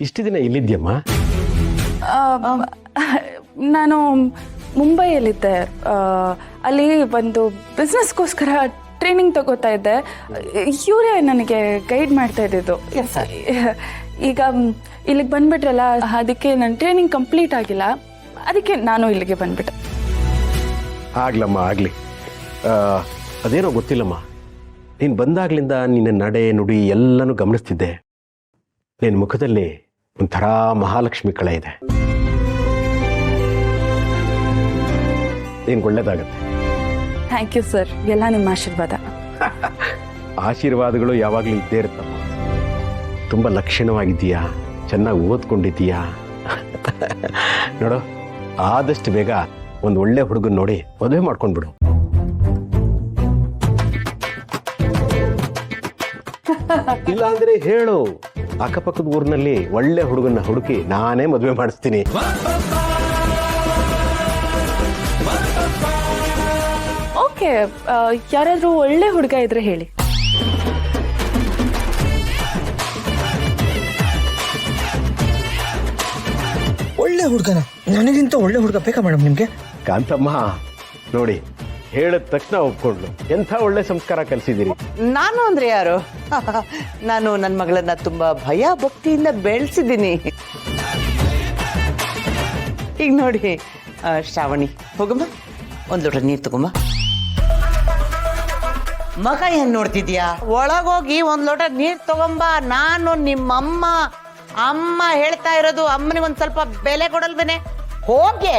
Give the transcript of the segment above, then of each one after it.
ಇಷ್ಟು ದಿನ ಇಲ್ಲಿದ್ಯಮ್ಮ? ನಾನು ಮುಂಬೈಯಲ್ಲಿದ್ದೆ. ಅಲ್ಲಿ ಒಂದು ಬಿಸ್ನೆಸ್ಗೋಸ್ಕರ ಟ್ರೈನಿಂಗ್ ತಗೋತಾ ಇದ್ದೆ. ಇವರೇ ನನಗೆ ಗೈಡ್ ಮಾಡ್ತಾ ಇದ್ದಿದ್ದು. ಈಗ ಇಲ್ಲಿಗೆ ಬಂದ್ಬಿಟ್ರಲ್ಲ, ಅದಕ್ಕೆ ನನ್ನ ಟ್ರೈನಿಂಗ್ ಕಂಪ್ಲೀಟ್ ಆಗಿಲ್ಲ. ಅದಕ್ಕೆ ನಾನು ಇಲ್ಲಿಗೆ ಬಂದ್ಬಿಟ್ಟೆ. ಆಗ್ಲಮ್ಮ ಆಗಲಿ. ಅದೇನೋ ಗೊತ್ತಿಲ್ಲಮ್ಮ, ನೀನು ಬಂದಾಗ್ಲಿಂದ ನಿನ್ನ ನಡೆ ನುಡಿ ಎಲ್ಲನೂ ಗಮನಿಸ್ತಿದ್ದೆ. ನಿನ್ನ ಮುಖದಲ್ಲಿ ಒಂಥರ ಮಹಾಲಕ್ಷ್ಮಿ ಕಳೆ ಇದೆ. ನಿನ್ಗೆ ಒಳ್ಳೇದಾಗತ್ತೆ. ಥ್ಯಾಂಕ್ ಯು ಸರ್, ಎಲ್ಲ ನಿಮ್ಮ ಆಶೀರ್ವಾದ. ಆಶೀರ್ವಾದಗಳು ಯಾವಾಗಲೂ ಇದ್ದೇ ಇರುತ್ತಮ್ಮ. ತುಂಬ ಲಕ್ಷಣವಾಗಿದ್ದೀಯಾ, ಚೆನ್ನಾಗಿ ಓದ್ಕೊಂಡಿದ್ದೀಯಾ. ನೋಡು, ಆದಷ್ಟು ಬೇಗ ಒಂದು ಒಳ್ಳೆ ಹುಡುಗನ ನೋಡಿ ಮದುವೆ ಮಾಡ್ಕೊಂಡ್ಬಿಡು. ಇಲ್ಲ ಅಂದ್ರೆ ಹೇಳು, ಅಕ್ಕಪಕ್ಕದ ಊರಿನಲ್ಲಿ ಒಳ್ಳೆ ಹುಡುಗನ ಹುಡುಕಿ ನಾನೇ ಮದುವೆ ಮಾಡಿಸ್ತೀನಿ. ಓಕೆ, ಯಾರಾದ್ರೂ ಒಳ್ಳೆ ಹುಡುಗ ಇದ್ರೆ ಹೇಳಿ. ಒಳ್ಳೆ ಹುಡುಗನ? ನನಗಿಂತ ಒಳ್ಳೆ ಹುಡುಗ ಬೇಕಾ ಮೇಡಮ್ ನಿಮ್ಗೆ? ಕಾಂತಮ್ಮ ನೋಡಿ, ಹೇಳಿದ ತಕ್ಷಣ ಒಪ್ಕೊಂಡ್ಲು. ಎಂಥ ಒಳ್ಳೆ ಸಂಸ್ಕಾರ ಕಲಿಸಿದ್ದೀರಿ. ನಾನು ಅಂದ್ರೆ ಯಾರು? ನಾನು ನನ್ನ ಮಗಳನ್ನ ತುಂಬಾ ಭಯ ಭಕ್ತಿಯಿಂದ ಬೆಳೆಸಿದ್ದೀನಿ. ಈಗ ನೋಡಿ, ಶ್ರಾವಣಿ ಹೋಗಮ್ಮ, ಒಂದ್ ಲೋಟ ನೀರು ತಗೊಂಬ. ಮಗ ಏನ್ ನೋಡ್ತಿದ್ಯಾ? ಒಳಗೋಗಿ ಒಂದ್ ಲೋಟ ನೀರ್ ತಗೊಂಬ. ನಾನು ನಿಮ್ಮಮ್ಮ, ಅಮ್ಮ ಹೇಳ್ತಾ ಇರೋದು. ಅಮ್ಮನಿಗೆ ಒಂದ್ ಸ್ವಲ್ಪ ಬೆಲೆ ಕೊಡಲ್ವೇನೆ? ಹೋಗೆ.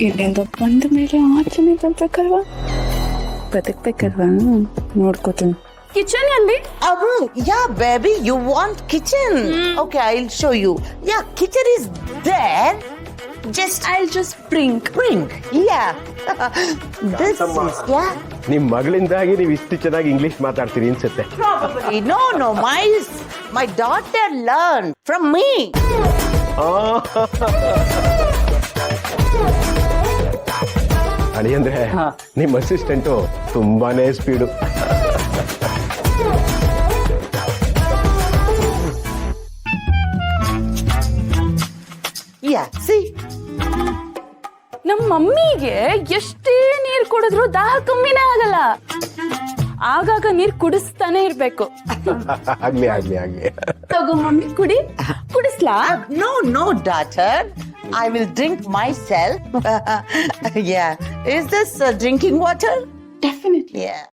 ಇಲ್ಲಿಂದ ಬಂದ ಮೇಲೆ ಆಚೆನೆ ಬರ್ಬೇಕಲ್ವಾ, ಬದುಕ್ಬೇಕಲ್ವಾ, ನೋಡ್ಕೋತೀನಿ. ಕಿಚನ್ ಅಲ್ಲಿ Yeah, baby, you want kitchen? Okay, I'll show you. Yeah, kitchen is there. I'll just bring. Yeah. This is, yeah. ನಿಮ್ಮ ಮಗಳಿಂದಾಗಿ ನೀವು ಇಷ್ಟು ಚೆನ್ನಾಗಿ ಇಂಗ್ಲಿಷ್ ಮಾತಾಡ್ತೀರಿ ಅನ್ಸುತ್ತೆ. Probably. No, my daughter learned from me. ಅಳಿ ಅಂದ್ರೆ ನಿಮ್ಮ ಅಸಿಸ್ಟೆಂಟು ತುಂಬಾನೇ ಸ್ಪೀಡು. Yeah, see? ನಮ್ಮ ಮಮ್ಮಿಗೆ ಎಷ್ಟೇ ನೀರ್ ಕುಡಿದ್ರು ದಾಹ ಕಮ್ಮಿನೇ ಆಗಲ್ಲ. ಆಗಾಗ ನೀರ್ ಕುಡಿಸ್ತಾನೆ ಇರ್ಬೇಕು. ಆಗ್ಲಿ. ತಗೋ mummy, ಕುಡಿಸ್ಲಾ? No, daughter. I will drink myself. Yeah. Is this drinking water? Definitely. Yeah.